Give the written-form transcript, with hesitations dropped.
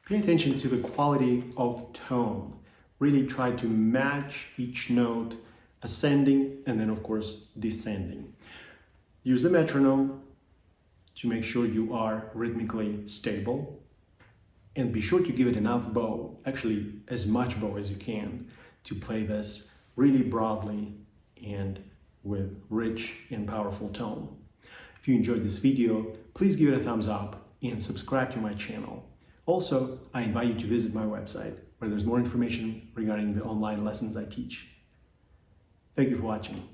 Pay attention to the quality of tone. Really try to match each note, ascending and then of course descending. Use the metronome to make sure you are rhythmically stable, and be sure to give it enough bow, actually as much bow as you can, to play this really broadly and with rich and powerful tone. If you enjoyed this video, please give it a thumbs up and subscribe to my channel. Also, I invite you to visit my website, where there's more information regarding the online lessons I teach. Thank you for watching.